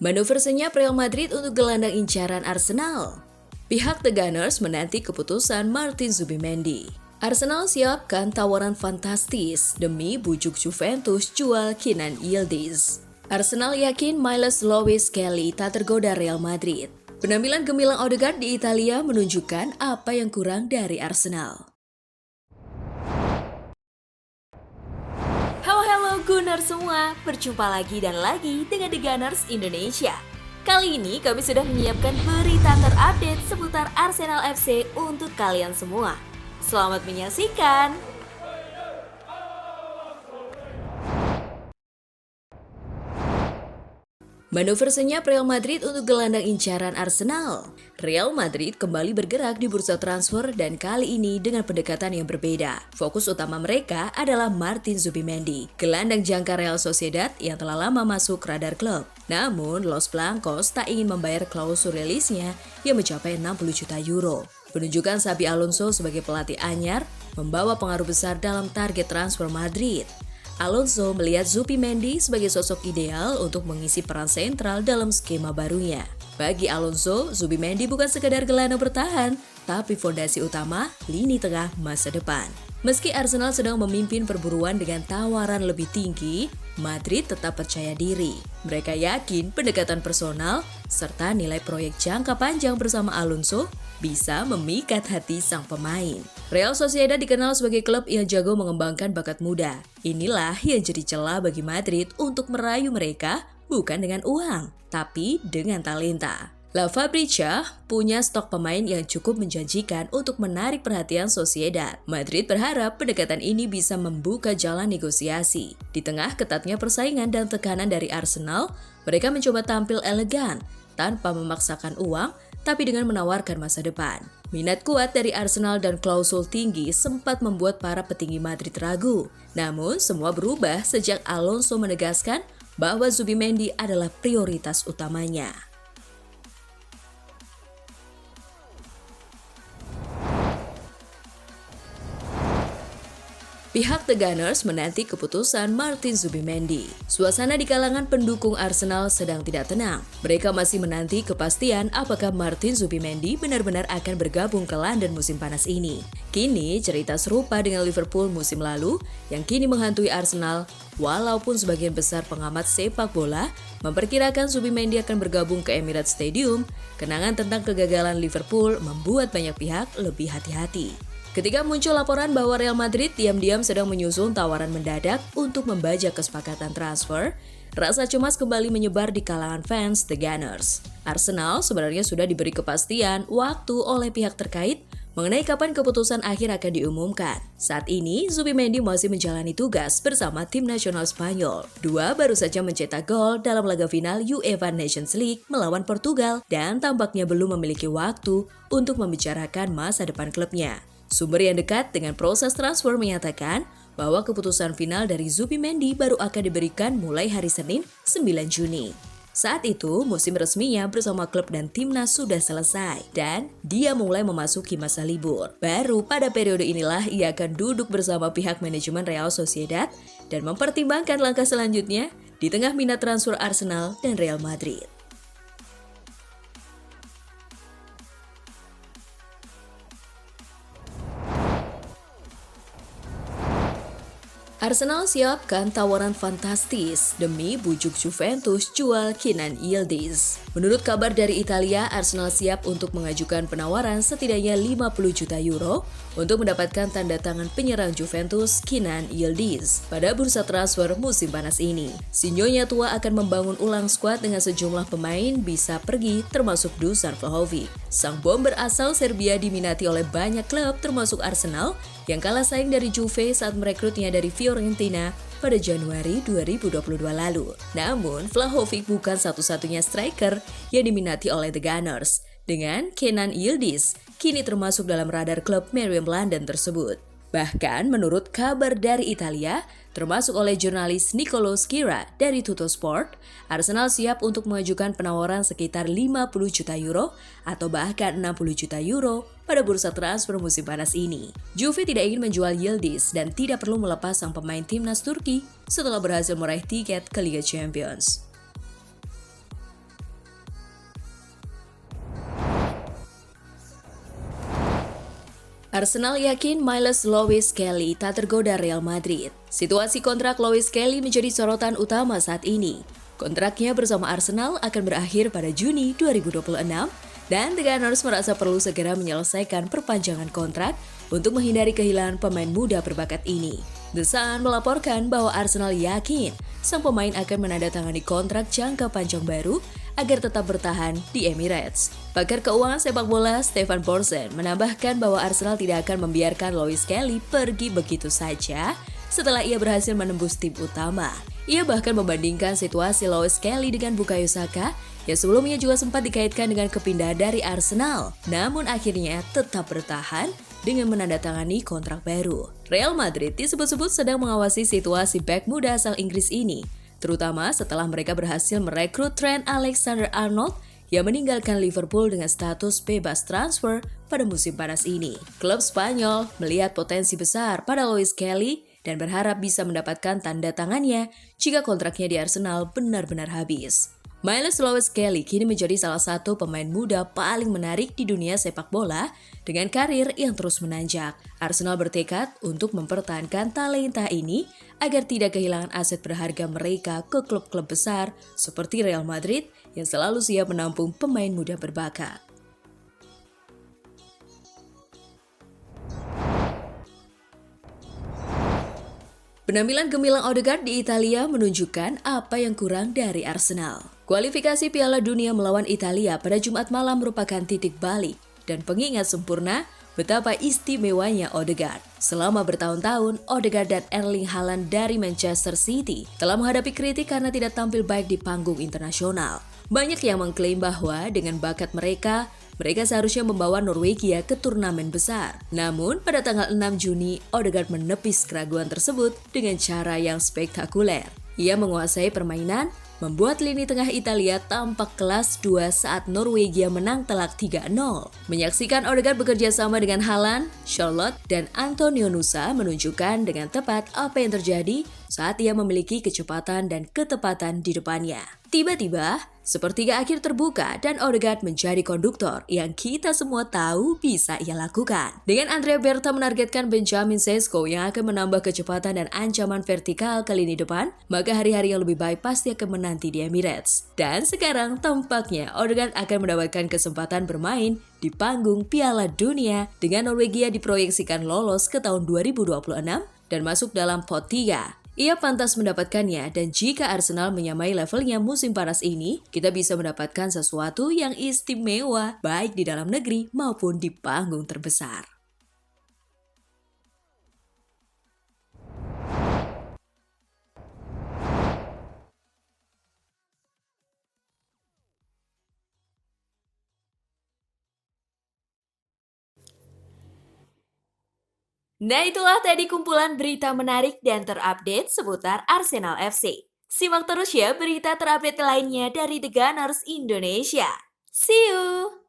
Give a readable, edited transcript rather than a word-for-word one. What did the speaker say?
Manuver senyap Real Madrid untuk gelandang incaran Arsenal. Pihak The Gunners menanti keputusan Martin Zubimendi. Arsenal siapkan tawaran fantastis demi bujuk Juventus jual Kenan Yildiz. Arsenal yakin Miles Lewis Kelly tak tergoda Real Madrid. Penampilan gemilang Odegaard di Italia menunjukkan apa yang kurang dari Arsenal. Halo Gunners semua, berjumpa lagi dan lagi dengan The Gunners Indonesia. Kali ini kami sudah menyiapkan berita terupdate seputar Arsenal FC untuk kalian semua. Selamat menyaksikan! Manuver senyap Real Madrid untuk gelandang incaran Arsenal. Real Madrid kembali bergerak di bursa transfer dan kali ini dengan pendekatan yang berbeda. Fokus utama mereka adalah Martin Zubimendi, gelandang jangkar Real Sociedad yang telah lama masuk radar klub. Namun, Los Blancos tak ingin membayar klausul rilisnya yang mencapai 60 juta euro. Penunjukan Xabi Alonso sebagai pelatih anyar membawa pengaruh besar dalam target transfer Madrid. Alonso melihat Zubimendi sebagai sosok ideal untuk mengisi peran sentral dalam skema barunya. Bagi Alonso, Zubimendi bukan sekadar gelandang bertahan, tapi fondasi utama lini tengah masa depan. Meski Arsenal sedang memimpin perburuan dengan tawaran lebih tinggi, Madrid tetap percaya diri. Mereka yakin pendekatan personal serta nilai proyek jangka panjang bersama Alonso bisa memikat hati sang pemain. Real Sociedad dikenal sebagai klub yang jago mengembangkan bakat muda. Inilah yang jadi celah bagi Madrid untuk merayu mereka bukan dengan uang, tapi dengan talenta. La Fabrica punya stok pemain yang cukup menjanjikan untuk menarik perhatian Sociedad. Madrid berharap pendekatan ini bisa membuka jalan negosiasi. Di tengah ketatnya persaingan dan tekanan dari Arsenal, mereka mencoba tampil elegan tanpa memaksakan uang, tapi dengan menawarkan masa depan. Minat kuat dari Arsenal dan klausul tinggi sempat membuat para petinggi Madrid ragu. Namun, semua berubah sejak Alonso menegaskan bahwa Zubimendi adalah prioritas utamanya. Pihak The Gunners menanti keputusan Martin Zubimendi. Suasana di kalangan pendukung Arsenal sedang tidak tenang. Mereka masih menanti kepastian apakah Martin Zubimendi benar-benar akan bergabung ke London musim panas ini. Kini cerita serupa dengan Liverpool musim lalu yang kini menghantui Arsenal, walaupun sebagian besar pengamat sepak bola memperkirakan Zubimendi akan bergabung ke Emirates Stadium. Kenangan tentang kegagalan Liverpool membuat banyak pihak lebih hati-hati. Ketika muncul laporan bahwa Real Madrid diam-diam sedang menyusun tawaran mendadak untuk membajak kesepakatan transfer, rasa cemas kembali menyebar di kalangan fans The Gunners. Arsenal sebenarnya sudah diberi kepastian waktu oleh pihak terkait mengenai kapan keputusan akhir akan diumumkan. Saat ini, Zubimendi masih menjalani tugas bersama tim nasional Spanyol. Dua baru saja mencetak gol dalam laga final UEFA Nations League melawan Portugal dan tampaknya belum memiliki waktu untuk membicarakan masa depan klubnya. Sumber yang dekat dengan proses transfer menyatakan bahwa keputusan final dari Zubimendi baru akan diberikan mulai hari Senin 9 Juni. Saat itu, musim resminya bersama klub dan timnas sudah selesai dan dia mulai memasuki masa libur. Baru pada periode inilah ia akan duduk bersama pihak manajemen Real Sociedad dan mempertimbangkan langkah selanjutnya di tengah minat transfer Arsenal dan Real Madrid. Arsenal siapkan tawaran fantastis demi bujuk Juventus jual Kenan Yildiz. Menurut kabar dari Italia, Arsenal siap untuk mengajukan penawaran setidaknya 50 juta euro untuk mendapatkan tanda tangan penyerang Juventus Kenan Yildiz pada bursa transfer musim panas ini. Sinyonya tua akan membangun ulang skuad dengan sejumlah pemain bisa pergi termasuk Dusan Vlahovic. Sang bomber asal Serbia diminati oleh banyak klub termasuk Arsenal yang kalah saing dari Juve saat merekrutnya dari Fiorentina pada Januari 2022 lalu. Namun, Vlahovic bukan satu-satunya striker yang diminati oleh The Gunners. Dengan Kenan Yildiz, kini termasuk dalam radar klub Meriam London tersebut. Bahkan menurut kabar dari Italia, termasuk oleh jurnalis Niccolò Schira dari Tuttosport, Arsenal siap untuk mengajukan penawaran sekitar 50 juta euro atau bahkan 60 juta euro pada bursa transfer musim panas ini. Juve tidak ingin menjual Yildiz dan tidak perlu melepas sang pemain timnas Turki setelah berhasil meraih tiket ke Liga Champions. Arsenal yakin Miles Lewis Kelly tak tergoda Real Madrid. Situasi kontrak Lewis Kelly menjadi sorotan utama saat ini. Kontraknya bersama Arsenal akan berakhir pada Juni 2026 dan The Gunners merasa perlu segera menyelesaikan perpanjangan kontrak untuk menghindari kehilangan pemain muda berbakat ini. The Sun melaporkan bahwa Arsenal yakin sang pemain akan menandatangani kontrak jangka panjang baru agar tetap bertahan di Emirates. Pakar keuangan sepak bola Stefan Borsen menambahkan bahwa Arsenal tidak akan membiarkan Lewis Kelly pergi begitu saja setelah ia berhasil menembus tim utama. Ia bahkan membandingkan situasi Lewis Kelly dengan Bukayo Saka yang sebelumnya juga sempat dikaitkan dengan kepindahan dari Arsenal, namun akhirnya tetap bertahan dengan menandatangani kontrak baru. Real Madrid disebut-sebut sedang mengawasi situasi bek muda asal Inggris ini, terutama setelah mereka berhasil merekrut Trent Alexander-Arnold yang meninggalkan Liverpool dengan status bebas transfer pada musim panas ini. Klub Spanyol melihat potensi besar pada Lewis Kelly dan berharap bisa mendapatkan tanda tangannya jika kontraknya di Arsenal benar-benar habis. Miles Lewis Kelly kini menjadi salah satu pemain muda paling menarik di dunia sepak bola dengan karir yang terus menanjak. Arsenal bertekad untuk mempertahankan talenta ini agar tidak kehilangan aset berharga mereka ke klub-klub besar seperti Real Madrid yang selalu siap menampung pemain muda berbakat. Penampilan gemilang Odegaard di Italia menunjukkan apa yang kurang dari Arsenal. Kualifikasi Piala Dunia melawan Italia pada Jumat malam merupakan titik balik dan pengingat sempurna betapa istimewanya Odegaard. Selama bertahun-tahun, Odegaard dan Erling Haaland dari Manchester City telah menghadapi kritik karena tidak tampil baik di panggung internasional. Banyak yang mengklaim bahwa dengan bakat mereka seharusnya membawa Norwegia ke turnamen besar. Namun, pada tanggal 6 Juni, Odegaard menepis keraguan tersebut dengan cara yang spektakuler. Ia menguasai permainan, membuat lini tengah Italia tampak kelas 2 saat Norwegia menang telak 3-0. Menyaksikan Odegaard bekerja sama dengan Haaland, Charlotte, dan Antonio Nusa menunjukkan dengan tepat apa yang terjadi saat ia memiliki kecepatan dan ketepatan di depannya. Tiba-tiba, sepertiga akhir terbuka dan Odegaard menjadi konduktor yang kita semua tahu bisa ia lakukan. Dengan Andrea Berta menargetkan Benjamin Sesko yang akan menambah kecepatan dan ancaman vertikal ke lini depan, maka hari-hari yang lebih baik pasti akan menanti di Emirates. Dan sekarang tampaknya Odegaard akan mendapatkan kesempatan bermain di panggung Piala Dunia dengan Norwegia diproyeksikan lolos ke tahun 2026 dan masuk dalam pot 3. Ia pantas mendapatkannya dan jika Arsenal menyamai levelnya musim panas ini, kita bisa mendapatkan sesuatu yang istimewa baik di dalam negeri maupun di panggung terbesar. Nah itulah tadi kumpulan berita menarik dan terupdate seputar Arsenal FC. Simak terus ya berita terupdate lainnya dari The Gunners Indonesia. See you!